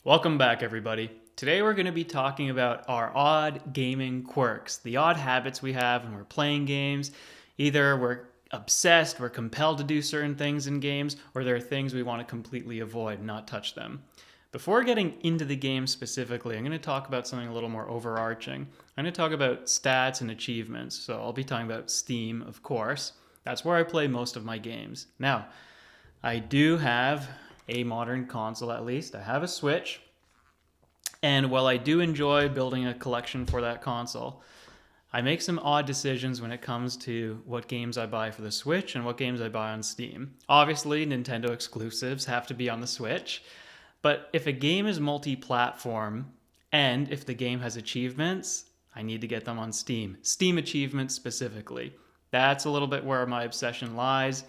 Welcome back, everybody. Today we're going to be talking about our odd gaming quirks, the odd habits we have when we're playing games. Either we're obsessed, we're compelled to do certain things in games, or there are things we want to completely avoid, not touch them. Before getting into the game specifically, I'm going to talk about something a little more overarching. I'm going to talk about stats and achievements. So I'll be talking about Steam, of course. That's where I play most of my games. Now, I do have a modern console at least. I have a Switch. And while I do enjoy building a collection for that console, I make some odd decisions when it comes to what games I buy for the Switch and what games I buy on Steam. Obviously, Nintendo exclusives have to be on the Switch, but if a game is multi platform and if the game has achievements, I need to get them on Steam. Steam achievements specifically. That's a little bit where my obsession lies.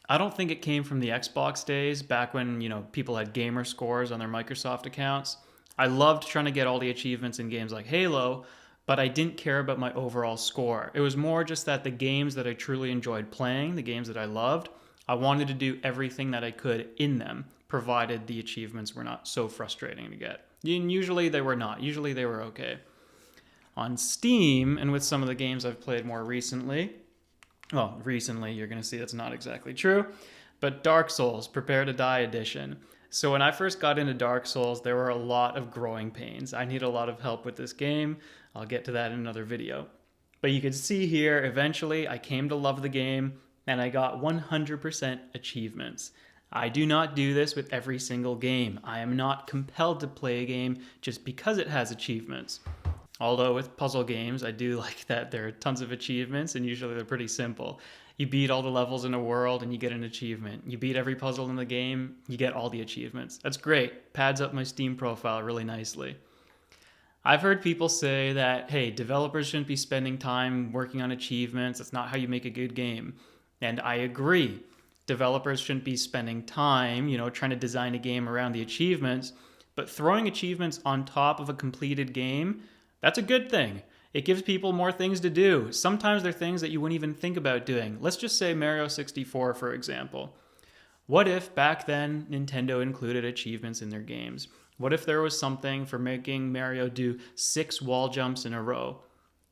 I don't think it came from the Xbox days back when, people had gamer scores on their Microsoft accounts. I loved trying to get all the achievements in games like Halo, but I didn't care about my overall score. It was more just that the games that I truly enjoyed playing, the games that I loved, I wanted to do everything that I could in them, provided the achievements were not so frustrating to get. And usually they were not. Usually they were okay. On Steam, and with some of the games I've played more recently, well, recently, you're going to see that's not exactly true, but Dark Souls, Prepare to Die Edition. So when I first got into Dark Souls, there were a lot of growing pains. I need a lot of help with this game. I'll get to that in another video. But you can see here, eventually, I came to love the game, and I got 100% achievements. I do not do this with every single game. I am not compelled to play a game just because it has achievements. Although with puzzle games, I do like that there are tons of achievements, and usually they're pretty simple. You beat all the levels in a world and you get an achievement. You beat every puzzle in the game, you get all the achievements. That's great. Pads up my Steam profile really nicely. I've heard people say that, hey, developers shouldn't be spending time working on achievements. That's not how you make a good game. And I agree. Developers shouldn't be spending time, trying to design a game around the achievements. But throwing achievements on top of a completed game, that's a good thing. It gives people more things to do. Sometimes they're things that you wouldn't even think about doing. Let's just say Mario 64, for example. What if back then Nintendo included achievements in their games? What if there was something for making Mario do 6 wall jumps in a row?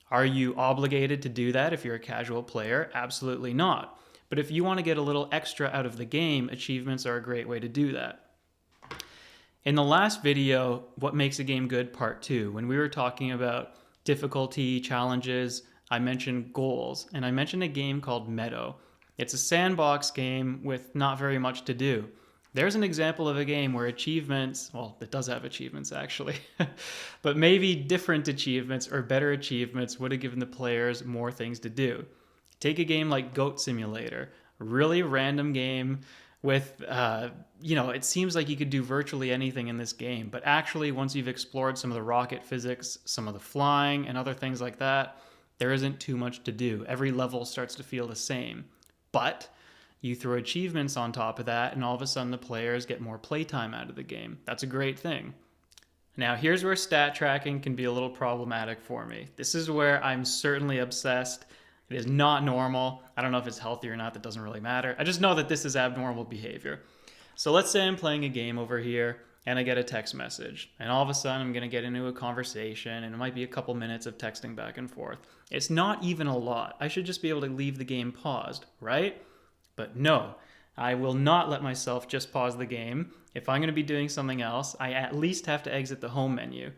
Are you obligated to do that if you're a casual player? Absolutely not. But if you want to get a little extra out of the game, achievements are a great way to do that. In the last video, What Makes a Game Good Part 2, when we were talking about difficulty, challenges, I mentioned goals, and I mentioned a game called Meadow. It's a sandbox game with not very much to do. There's an example of a game where achievements, well, it does have achievements actually, but maybe different achievements or better achievements would have given the players more things to do. Take a game like Goat Simulator, a really random game with, it seems like you could do virtually anything in this game, but actually once you've explored some of the rocket physics, some of the flying and other things like that, there isn't too much to do. Every level starts to feel the same, but you throw achievements on top of that and all of a sudden the players get more playtime out of the game. That's a great thing. Now here's where stat tracking can be a little problematic for me. This is where I'm certainly obsessed. It is not normal. I don't know if it's healthy or not. That doesn't really matter. I just know that this is abnormal behavior. So let's say I'm playing a game over here and I get a text message. And all of a sudden I'm going to get into a conversation and it might be a couple minutes of texting back and forth. It's not even a lot. I should just be able to leave the game paused, right? But no, I will not let myself just pause the game. If I'm going to be doing something else, I at least have to exit the home menu.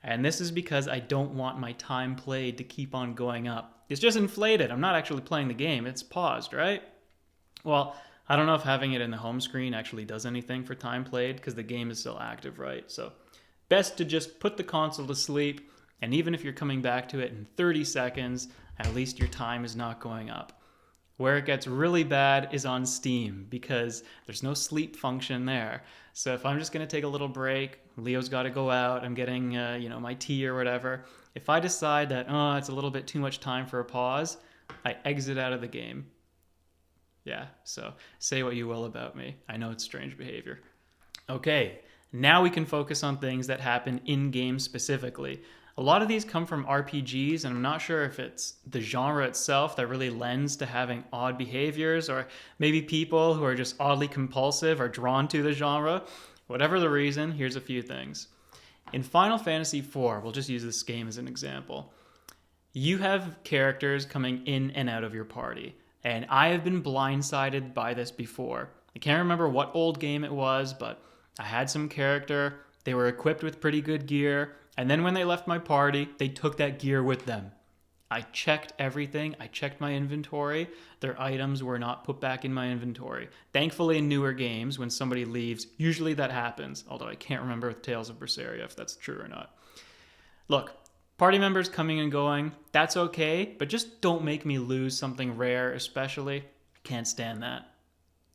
And this is because I don't want my time played to keep on going up. It's just inflated. I'm not actually playing the game. It's paused, right? Well, I don't know if having it in the home screen actually does anything for time played because the game is still active, right? So best to just put the console to sleep. And even if you're coming back to it in 30 seconds, at least your time is not going up. Where it gets really bad is on Steam because there's no sleep function there. So if I'm just going to take a little break, Leo's got to go out, I'm getting, my tea or whatever. If I decide that, it's a little bit too much time for a pause, I exit out of the game. Yeah, so say what you will about me. I know it's strange behavior. Okay, now we can focus on things that happen in-game specifically. A lot of these come from RPGs, and I'm not sure if it's the genre itself that really lends to having odd behaviors, or maybe people who are just oddly compulsive are drawn to the genre. Whatever the reason, here's a few things. In Final Fantasy IV, we'll just use this game as an example. You have characters coming in and out of your party, and I have been blindsided by this before. I can't remember what old game it was, but I had some character, they were equipped with pretty good gear, and then when they left my party, they took that gear with them. I checked everything. I checked my inventory. Their items were not put back in my inventory. Thankfully, in newer games, when somebody leaves, usually that happens, although I can't remember with Tales of Berseria if that's true or not. Look, party members coming and going, that's okay, but just don't make me lose something rare, especially. Can't stand that.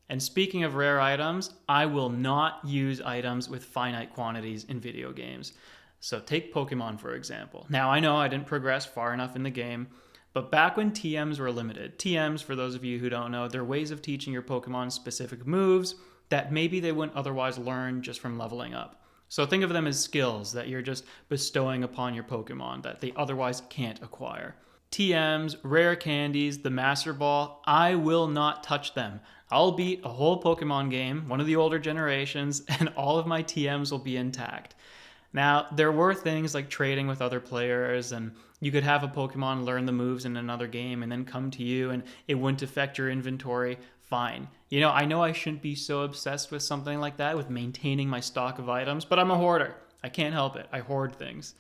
And speaking of rare items, I will not use items with finite quantities in video games. So take Pokemon, for example. Now, I know I didn't progress far enough in the game, but back when TMs were limited, TMs, for those of you who don't know, they're ways of teaching your Pokemon specific moves that maybe they wouldn't otherwise learn just from leveling up. So think of them as skills that you're just bestowing upon your Pokemon that they otherwise can't acquire. TMs, rare candies, the Master Ball, I will not touch them. I'll beat a whole Pokemon game, one of the older generations, and all of my TMs will be intact. Now, there were things like trading with other players, and you could have a Pokemon learn the moves in another game and then come to you, and it wouldn't affect your inventory. Fine. I know I shouldn't be so obsessed with something like that, with maintaining my stock of items, but I'm a hoarder. I can't help it. I hoard things.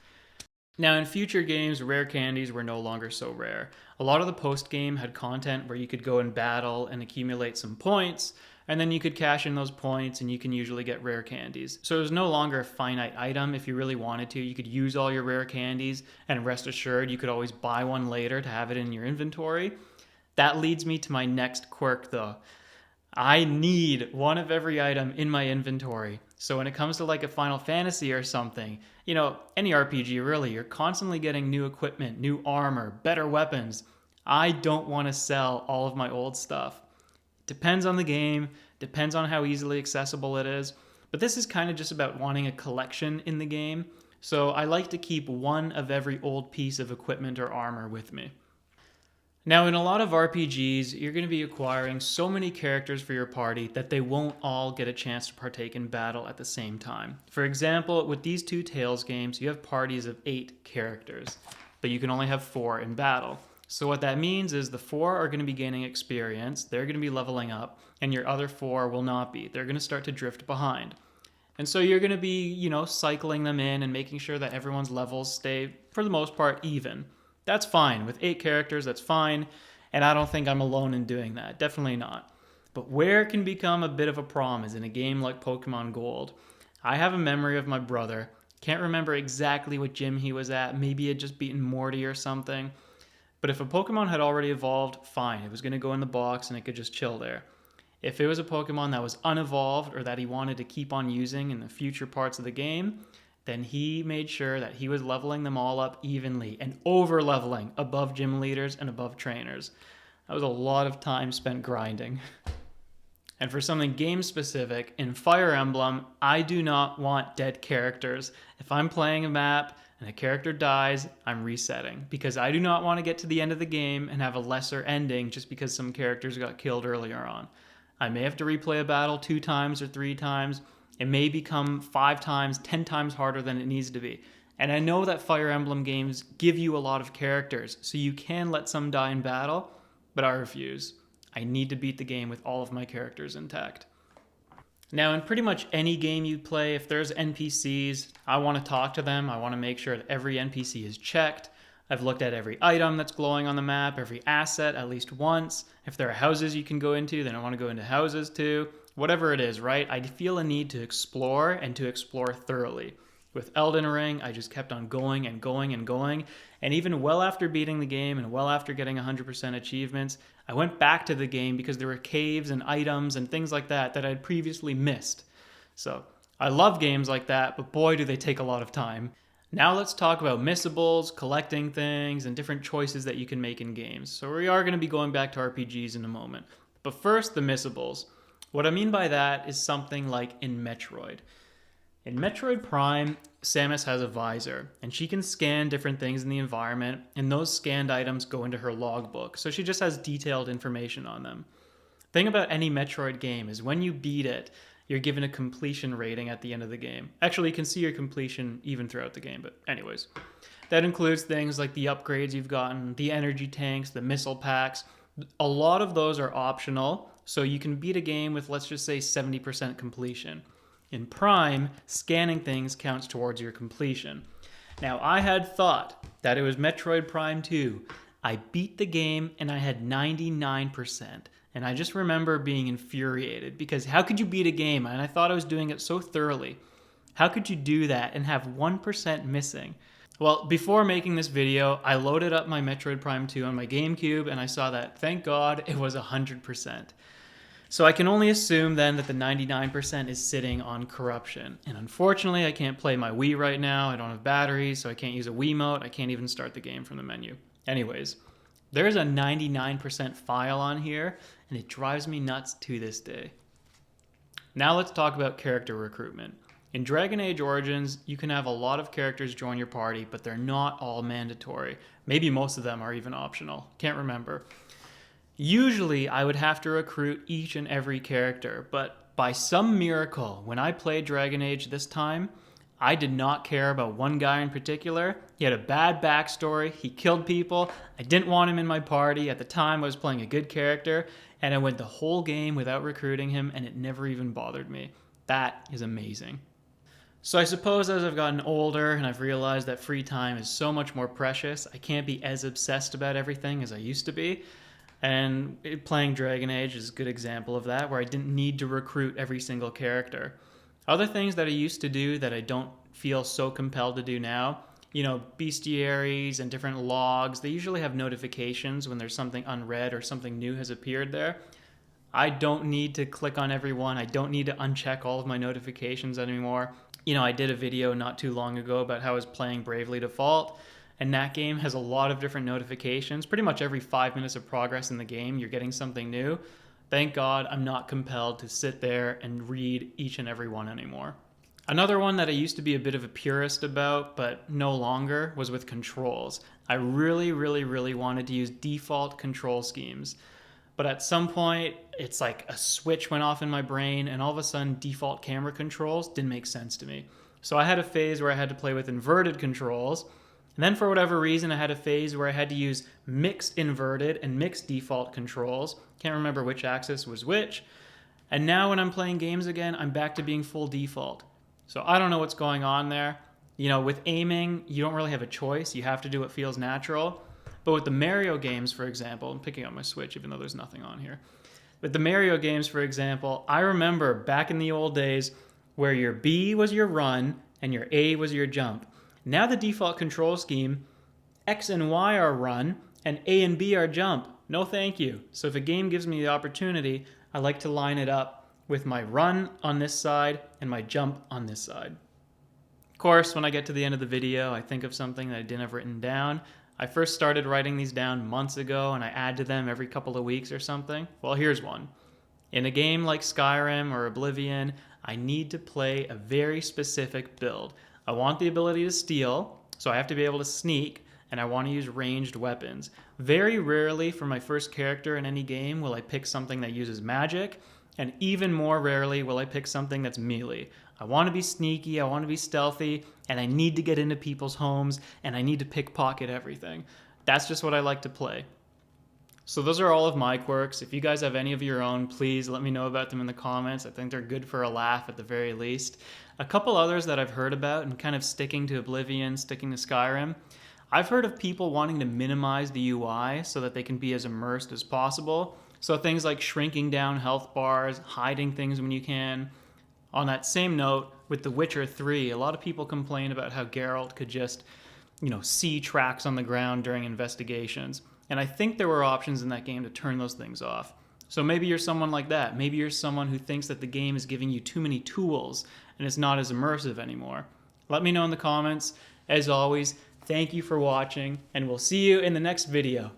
Now, in future games, rare candies were no longer so rare. A lot of the post-game had content where you could go and battle and accumulate some points, and then you could cash in those points and you can usually get rare candies. So it was no longer a finite item. If you really wanted to, you could use all your rare candies, and rest assured, you could always buy one later to have it in your inventory. That leads me to my next quirk, though. I need one of every item in my inventory. So when it comes to like a Final Fantasy or something, any RPG really, you're constantly getting new equipment, new armor, better weapons. I don't want to sell all of my old stuff. Depends on the game, depends on how easily accessible it is, but this is kind of just about wanting a collection in the game. So I like to keep one of every old piece of equipment or armor with me. Now, in a lot of RPGs, you're going to be acquiring so many characters for your party that they won't all get a chance to partake in battle at the same time. For example, with these two Tales games, you have parties of 8 characters, but you can only have 4 in battle. So what that means is the 4 are going to be gaining experience, they're going to be leveling up, and your other 4 will not be. They're going to start to drift behind. And so you're going to be, cycling them in and making sure that everyone's levels stay, for the most part, even. That's fine. With 8 characters, that's fine. And I don't think I'm alone in doing that. Definitely not. But where it can become a bit of a problem is in a game like Pokemon Gold. I have a memory of my brother. Can't remember exactly what gym he was at. Maybe he had just beaten Morty or something. But if a Pokemon had already evolved, fine. It was going to go in the box and it could just chill there. If it was a Pokemon that was unevolved or that he wanted to keep on using in the future parts of the game, then he made sure that he was leveling them all up evenly and over-leveling above gym leaders and above trainers. That was a lot of time spent grinding. And for something game-specific, in Fire Emblem, I do not want dead characters. If I'm playing a map and a character dies, I'm resetting, because I do not want to get to the end of the game and have a lesser ending just because some characters got killed earlier on. I may have to replay a battle 2 times or 3 times. It may become 5 times, 10 times harder than it needs to be. And I know that Fire Emblem games give you a lot of characters, so you can let some die in battle, but I refuse. I need to beat the game with all of my characters intact. Now, in pretty much any game you play, if there's NPCs, I want to talk to them. I want to make sure that every NPC is checked. I've looked at every item that's glowing on the map, every asset at least once. If there are houses you can go into, then I want to go into houses too. Whatever it is, right? I feel a need to explore and to explore thoroughly. With Elden Ring, I just kept on going and going and going. And even well after beating the game and well after getting 100% achievements, I went back to the game because there were caves and items and things like that that I'd previously missed. So I love games like that, but boy, do they take a lot of time. Now let's talk about missables, collecting things, and different choices that you can make in games. So we are going to be going back to RPGs in a moment. But first, the missables. What I mean by that is something like in Metroid. In Metroid Prime, Samus has a visor, and she can scan different things in the environment, and those scanned items go into her logbook, so she just has detailed information on them. The thing about any Metroid game is when you beat it, you're given a completion rating at the end of the game. Actually, you can see your completion even throughout the game, but anyways. That includes things like the upgrades you've gotten, the energy tanks, the missile packs. A lot of those are optional, so you can beat a game with, let's just say, 70% completion. In Prime, scanning things counts towards your completion. Now, I had thought that it was Metroid Prime 2. I beat the game and I had 99%. And I just remember being infuriated because how could you beat a game? And I thought I was doing it so thoroughly. How could you do that and have 1% missing? Well, before making this video, I loaded up my Metroid Prime 2 on my GameCube and I saw that, thank God, it was 100%. So I can only assume then that the 99% is sitting on corruption. And unfortunately, I can't play my Wii right now. I don't have batteries, so I can't use a Wiimote. I can't even start the game from the menu. Anyways, there's a 99% file on here, and it drives me nuts to this day. Now let's talk about character recruitment. In Dragon Age Origins, you can have a lot of characters join your party, but they're not all mandatory. Maybe most of them are even optional. Can't remember. Usually, I would have to recruit each and every character, but by some miracle, when I played Dragon Age this time, I did not care about one guy in particular. He had a bad backstory, he killed people, I didn't want him in my party. At the time, I was playing a good character, and I went the whole game without recruiting him, and it never even bothered me. That is amazing. So I suppose as I've gotten older and I've realized that free time is so much more precious, I can't be as obsessed about everything as I used to be. And playing Dragon Age is a good example of that, where I didn't need to recruit every single character. Other things that I used to do that I don't feel so compelled to do now, bestiaries and different logs, they usually have notifications when there's something unread or something new has appeared there. I don't need to click on every one. I don't need to uncheck all of my notifications anymore. I did a video not too long ago about how I was playing Bravely Default, and that game has a lot of different notifications. Pretty much every 5 minutes of progress in the game, you're getting something new. Thank God I'm not compelled to sit there and read each and every one anymore. Another one that I used to be a bit of a purist about, but no longer, was with controls. I really, really, really wanted to use default control schemes. But at some point, it's like a switch went off in my brain, and all of a sudden, default camera controls didn't make sense to me. So I had a phase where I had to play with inverted controls. And then for whatever reason, I had a phase where I had to use mixed inverted and mixed default controls. Can't remember which axis was which. And now when I'm playing games again, I'm back to being full default. So I don't know what's going on there. With aiming, you don't really have a choice. You have to do what feels natural. But with the Mario games, for example, I'm picking up my Switch even though there's nothing on here. With the Mario games, for example, I remember back in the old days where your B was your run and your A was your jump. Now the default control scheme, X and Y are run, and A and B are jump. No thank you. So if a game gives me the opportunity, I like to line it up with my run on this side and my jump on this side. Of course, when I get to the end of the video, I think of something that I didn't have written down. I first started writing these down months ago, and I add to them every couple of weeks or something. Well, here's one. In a game like Skyrim or Oblivion, I need to play a very specific build. I want the ability to steal, so I have to be able to sneak, and I want to use ranged weapons. Very rarely for my first character in any game will I pick something that uses magic, and even more rarely will I pick something that's melee. I want to be sneaky, I want to be stealthy, and I need to get into people's homes, and I need to pickpocket everything. That's just what I like to play. So those are all of my quirks. If you guys have any of your own, please let me know about them in the comments. I think they're good for a laugh at the very least. A couple others that I've heard about, and kind of sticking to Oblivion, sticking to Skyrim, I've heard of people wanting to minimize the UI so that they can be as immersed as possible. So things like shrinking down health bars, hiding things when you can. On that same note, with The Witcher 3, a lot of people complain about how Geralt could just, see tracks on the ground during investigations. And I think there were options in that game to turn those things off. So maybe you're someone like that. Maybe you're someone who thinks that the game is giving you too many tools and it's not as immersive anymore. Let me know in the comments. As always, thank you for watching, and we'll see you in the next video.